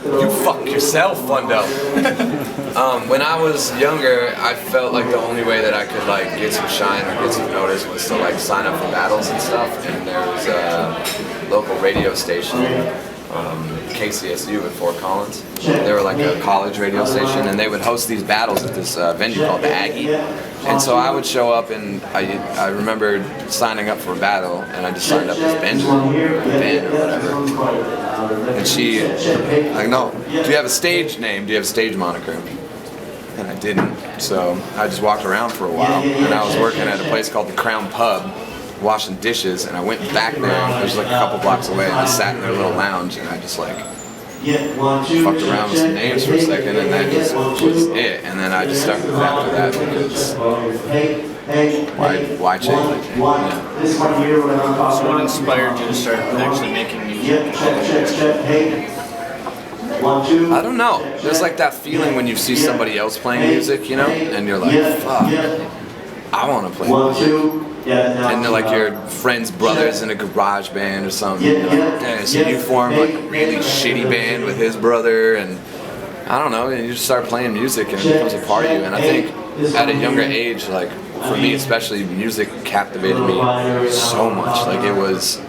You fuck yourself, Fundo. When I was younger, I felt like the only way that I could like get some shine or get some notice was to like sign up for battles and stuff. And there was a local radio station, KCSU in Fort Collins. They were like a college radio station, and they would host these battles at this venue called the Aggie. And so I would show up, and I remember signing up for a battle, and I just signed up as Benjamin, or Ben, or whatever. And she, like, no, do you have a stage name? Do you have a stage moniker? And I didn't, so I just walked around for a while, and I was working at a place called the Crown Pub, washing dishes, and I went back there, it was like a couple blocks away, and I sat in their little lounge, and I just like fucked around with some names for a second, and that just was it. And then I just stuck with it after that, because why change it? Yeah. So what inspired you to start actually making music? I don't know. There's like that feeling when you see somebody else playing music, you know, and you're like, fuck, I want to play music. And they're like your friend's brother's in a garage band or something. You're like, yeah, so you form like a really shitty band with his brother, and I don't know, and you just start playing music and it becomes a part of you. And I think at a younger age, like for me especially, music captivated me so much. Like it was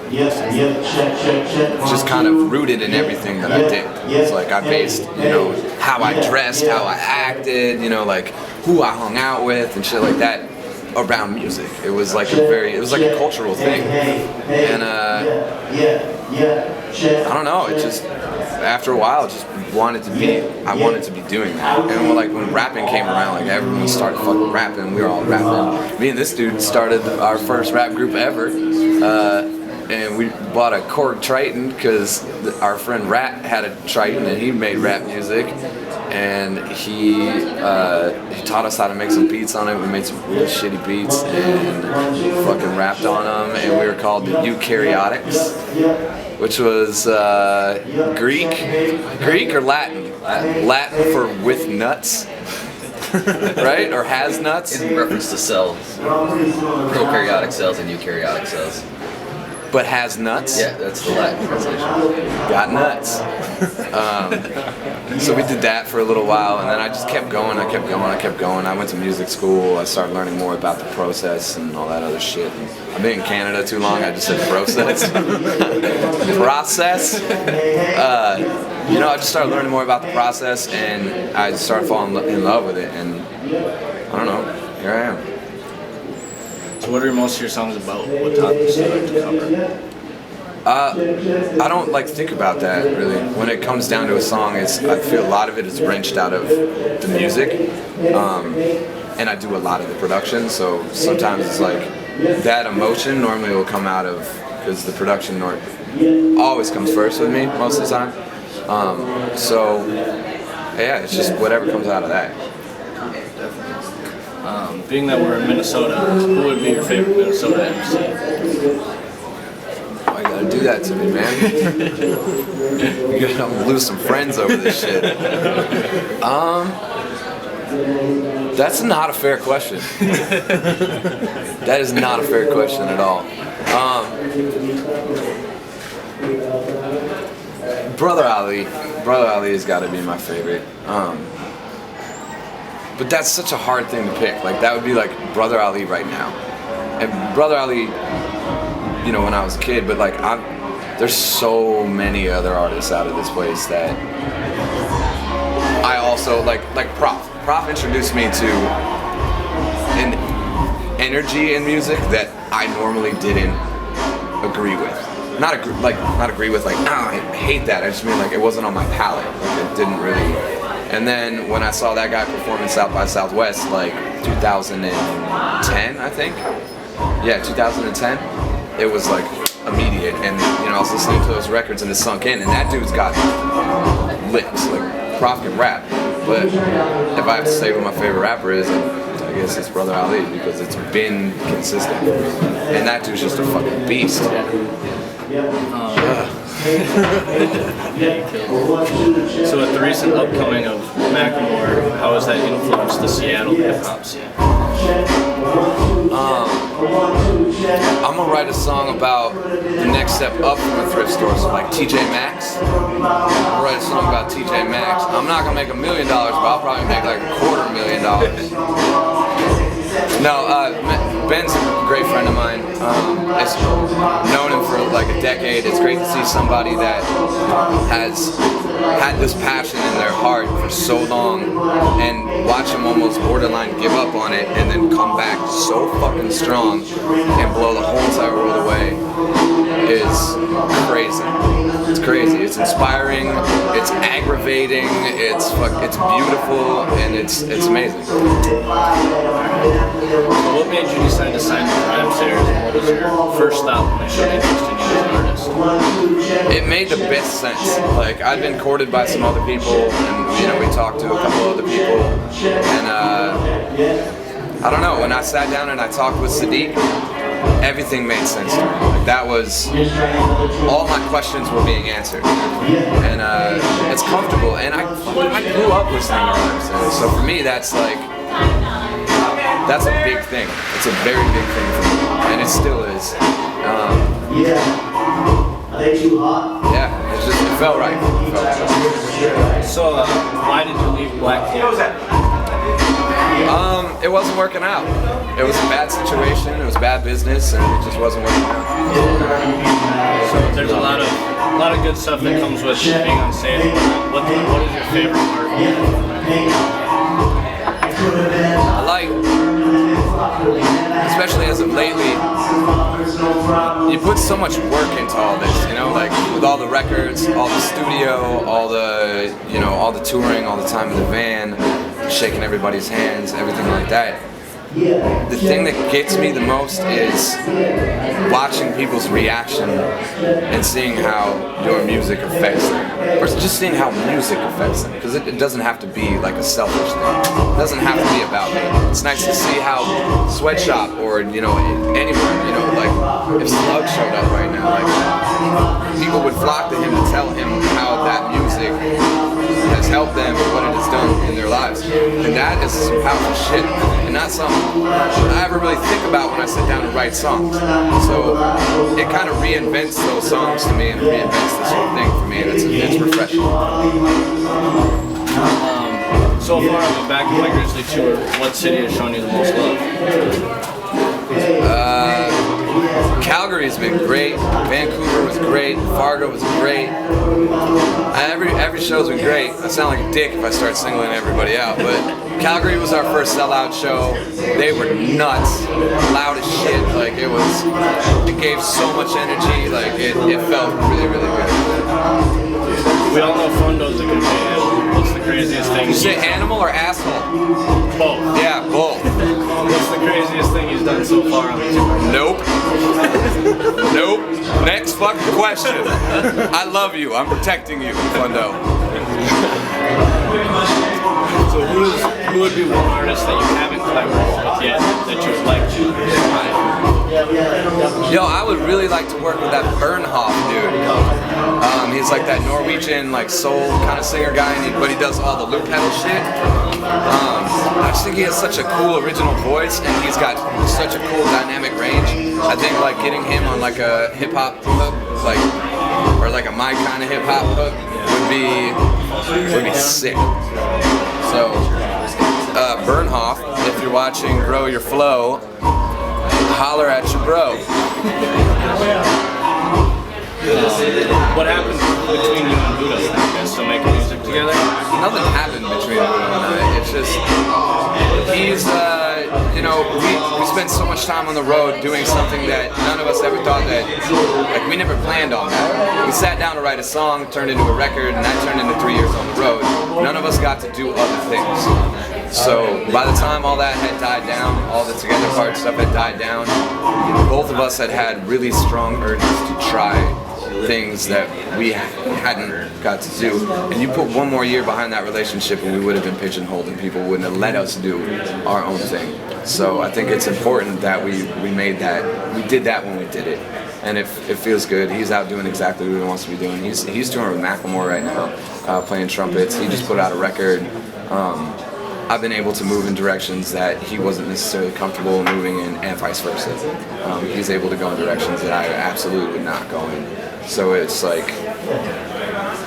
just kind of rooted in everything that I did. It's like I based, you know, how I dressed, how I acted, you know, like who I hung out with and shit like that around music. It was like it was like a cultural thing. And I don't know, it just, after a while, I wanted to be doing that. And like when rapping came around, like everyone started fucking rapping, we were all rapping. Me and this dude started our first rap group ever. And we bought a Korg Triton because our friend Rat had a Triton and he made rap music, and he taught us how to make some beats on it. We made some real shitty beats and fucking rapped on them, and we were called the Eukaryotics, which was Greek or Latin? Latin for with nuts. Right? Or has nuts? In reference to cells. Prokaryotic cells and eukaryotic cells. But has nuts? Yeah, that's the Latin translation. Got nuts. So we did that for a little while, and then I just kept going. I went to music school. I started learning more about the process and all that other shit. And I've been in Canada too long. I just said process. Process. You know, I just started learning more about the process, and I started falling in love with it. And I don't know. Here I am. So what are most of your songs about? What topics do you like to cover? I don't like think about that really. When it comes down to a song, I feel a lot of it is wrenched out of the music, and I do a lot of the production. So sometimes it's like that emotion normally will come out of, because the production always comes first with me most of the time. So yeah, it's just whatever comes out of that. Being that we're in Minnesota, who would be your favorite Minnesota MC? Why you gotta do that to me, man? You're gonna lose some friends over this shit. That's not a fair question. That is not a fair question at all. Brother Ali has got to be my favorite. But that's such a hard thing to pick. Like that would be like Brother Ali right now. And Brother Ali, you know, when I was a kid, but like there's so many other artists out of this place that I also like Prof. Prof introduced me to an energy in music that I normally didn't agree with. Not agree with like, I hate that. I just mean like it wasn't on my palate. Like it didn't really. And then when I saw that guy perform in South by Southwest, like 2010, I think. Yeah, 2010. It was like immediate, and you know I was listening to those records and it sunk in. And that dude's got licks. Like Prof can rap, but if I have to say who my favorite rapper is, I guess it's Brother Ali because it's been consistent. And that dude's just a fucking beast. So with the recent upcoming of Macklemore, how has that influenced the Seattle hip hop scene? I'm gonna write a song about the next step up from a thrift store, so like TJ Maxx. I'm gonna write a song about TJ Maxx. I'm not gonna make $1 million, but I'll probably make like $250,000. No, Ben's a great friend of mine. I've known him for like a decade. It's great to see somebody that has had this passion in their heart for so long and watch him almost borderline give up on it and then come back so fucking strong and blow the whole entire world away is crazy. It's crazy. It's inspiring. It's aggravating. It's beautiful, and it's amazing. So what made you decide to sign with Grieves, and what was your first thought when they showed interest in you as an artist? It made the best sense. Like, I'd been courted by some other people, and we talked to a couple other people, and I don't know, when I sat down and I talked with Sadiq, everything made sense to me. Like, that was, all my questions were being answered. And it's comfortable, and I grew up listening to Grieves, and so for me that's like, that's a big thing. It's a very big thing for me, and it still is. Yeah, it felt right. So, why did you leave Black Clover? It wasn't working out. It was a bad situation, it was bad business, and it just wasn't working out. So there's a lot of good stuff that comes with being on stage. What is your favorite part? I like, especially as of lately, you put so much work into all this, like with all the records, all the studio, all the touring, all the time in the van, shaking everybody's hands, everything like that. The thing that gets me the most is watching people's reaction and seeing how your music affects them, or just seeing how music affects them, because it doesn't have to be like a selfish thing. It doesn't have to be about me. It's nice to see how Sweatshop or anyone, like if Slug showed up right now, like people would flock to him to tell him how that music has helped them and what it has done in their lives. And that is some powerful shit, and not something I ever really think about when I sit down and write songs. So it kind of reinvents those songs to me and reinvents this whole thing for me, and it's refreshing. So far on the Back in My Grizzly tour, what city has shown you the most love? Calgary's been great, Vancouver was great, Fargo was great. Every show's been great. I sound like a dick if I start singling everybody out, but Calgary was our first sellout show. They were nuts, loud as shit. Like it gave so much energy. Like it felt really, really good. We all know Fundo's a good band. What's the craziest thing? You say animal or asshole? Both. Yeah, both. What's the craziest thing he's done so far on the tour? Nope. Nope. Next fucking question. I love you. I'm protecting you, Fundo. So who would be one artist that you haven't collaborated with yet that you would like to? Yo, I would really like to work with that Bernhoff dude. He's like that Norwegian, like soul kind of singer guy, but he does all the loop pedal shit. I just think he has such a cool original voice, and he's got such a cool dynamic range. I think like getting him on like a hip hop hook, or like a my kind of hip hop hook would be sick. So Bernhoff, if you're watching GrowYourFlow, holler at your bro. What happened between you and Buddha? You guys still making music together? Nothing happened between Buddha and I. It's just, he's, we spent so much time on the road doing something that none of us ever thought that, like, we never planned on that. We sat down to write a song, turned into a record, and that turned into 3 years on the road. None of us got to do other things. So by the time all that had died down, all the together part stuff had died down, both of us had really strong urges to try things that we hadn't got to do. And you put one more year behind that relationship and we would have been pigeonholed and people wouldn't have let us do our own thing. So I think it's important that we did that when we did it. And it feels good. He's out doing exactly what he wants to be doing. He's touring with Macklemore right now, playing trumpets. He just put out a record. I've been able to move in directions that he wasn't necessarily comfortable moving in, and vice versa. He's able to go in directions that I absolutely would not go in. So it's like,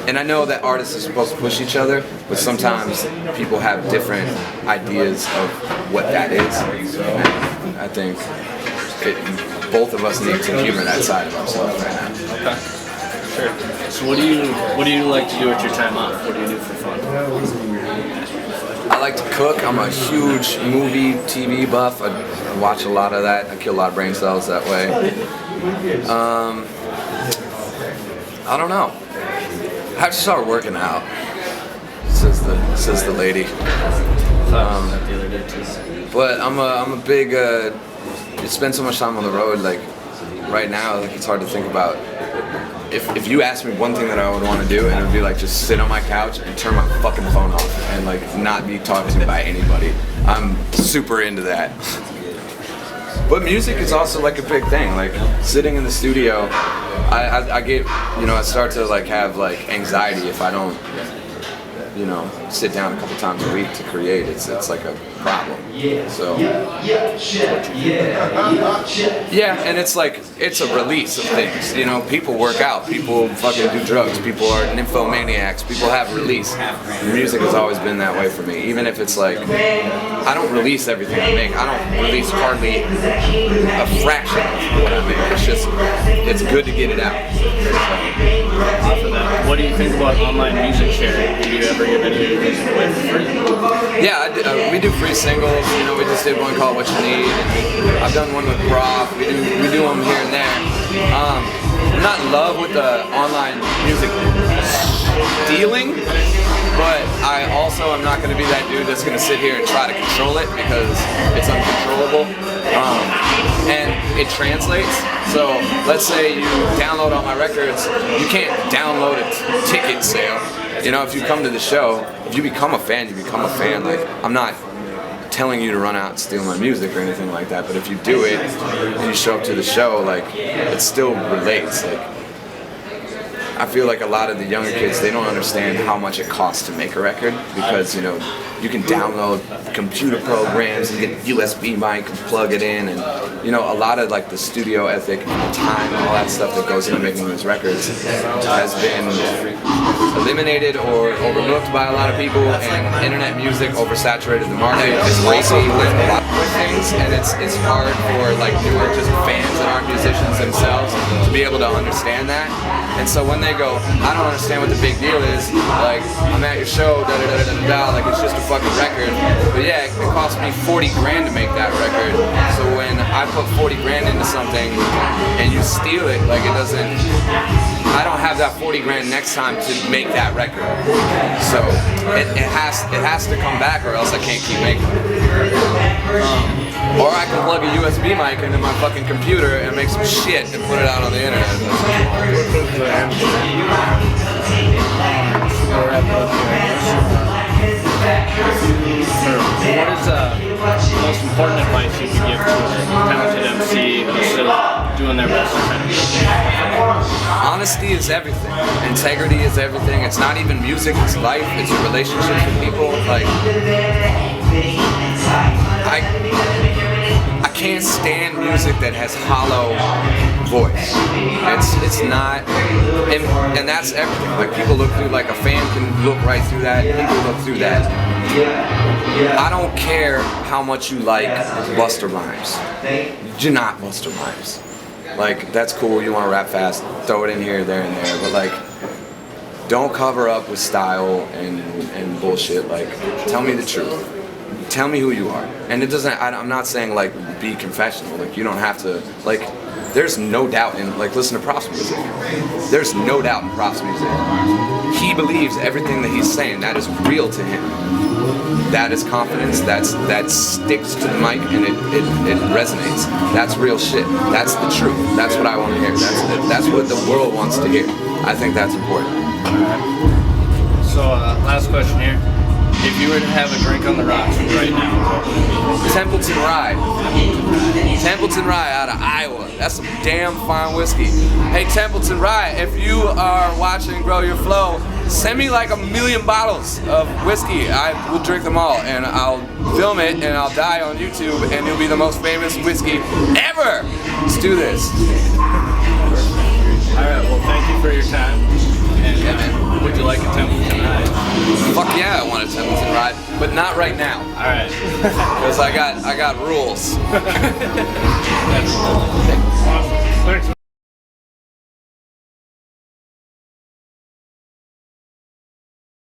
and I know that artists are supposed to push each other, but sometimes people have different ideas of what that is. And I think both of us need to humor that side of ourselves right now. Okay. Sure. So what do you like to do with your time off? What do you do for fun? I like to cook. I'm a huge movie, TV buff. I watch a lot of that. I kill a lot of brain cells that way. I don't know. I have to start working out. Says the lady. But I'm a big. You spend so much time on the road. Like right now, like it's hard to think about. If you asked me one thing that I would want to do, and it would be like just sit on my couch and turn my fucking phone off and like not be talked to by anybody. I'm super into that. But music is also like a big thing. Like sitting in the studio, I get, I start to like have like anxiety if I don't, sit down a couple times a week to create. It's like a problem. So yeah, and it's like it's a release of things. People work out, people fucking do drugs, people are nymphomaniacs, people have release. Music has always been that way for me. Even if it's like I don't release everything I make. I don't release hardly a fraction of what I make. It's good to get it out. Off of that, what do you think about online music sharing? Do you ever give any of your music away for free? Yeah, we do free singles. We just did one called What You Need. And I've done one with Prof. We do them here and there. I'm not in love with the online music stealing, but I also am not going to be that dude that's going to sit here and try to control it because it's uncontrollable. And it translates. So let's say you download all my records, you can't download a ticket sale. If you come to the show, if you become a fan, you become a fan. Like, I'm not telling you to run out and steal my music or anything like that, but if you do it and you show up to the show, like, it still relates. Like, I feel like a lot of the younger kids, they don't understand how much it costs to make a record because, you can download computer programs and get a USB mic and plug it in, and, a lot of like the studio ethic and the time and all that stuff that goes into making those records has been eliminated or overlooked by a lot of people, and internet music oversaturated the market. It's also with a lot of things, and it's hard for like newer just fans that aren't musicians themselves to be able to understand that. And so when they go, I don't understand what the big deal is, like, I'm at your show, like it's just a fucking record. But yeah, it cost me 40 grand to make that record. So when I put 40 grand into something and you steal it, like I don't have that 40 grand next time to make that record. So it has to come back, or else I can't keep making it. Or I can plug a USB mic into my fucking computer and make some shit and put it out on the internet. What is the most important advice you could give to a talented MC who's still doing their best to kind of Honesty is everything. Integrity is everything. It's not even music, it's life, it's your relationships with people. Like, I can't stand music that has hollow voice. It's not, and that's everything. Like, people look through, like, a fan can look right through that, people look through that. I don't care how much you like Busta Rhymes. Do not Busta Rhymes. Like, that's cool, you want to rap fast, throw it in here, there, and there, but like, don't cover up with style and bullshit. Like, tell me the truth. Tell me who you are. And it doesn't, I'm not saying like be confessional, like you don't have to, like, there's no doubt in, like, listen to Prof's music. There's no doubt in Prof's music. He believes everything that he's saying, that is real to him. That is confidence, that sticks to the mic and it resonates. That's real shit. That's the truth. That's what I want to hear. That's what the world wants to hear. I think that's important. So, last question here. If you were to have a drink on the rocks right now, Templeton Rye. Templeton Rye out of Iowa. That's some damn fine whiskey. Hey, Templeton Rye, if you are watching Grow Your Flow, Send me like 1,000,000 bottles of whiskey. I will drink them all, and I'll film it, and I'll die on YouTube, and you'll be the most famous whiskey ever. Let's do this. All right. Well, thank you for your time. And Yeah, man. would you like a Templeton ride? Fuck yeah, I want a Templeton ride, but not right now, All right. because I got rules. That's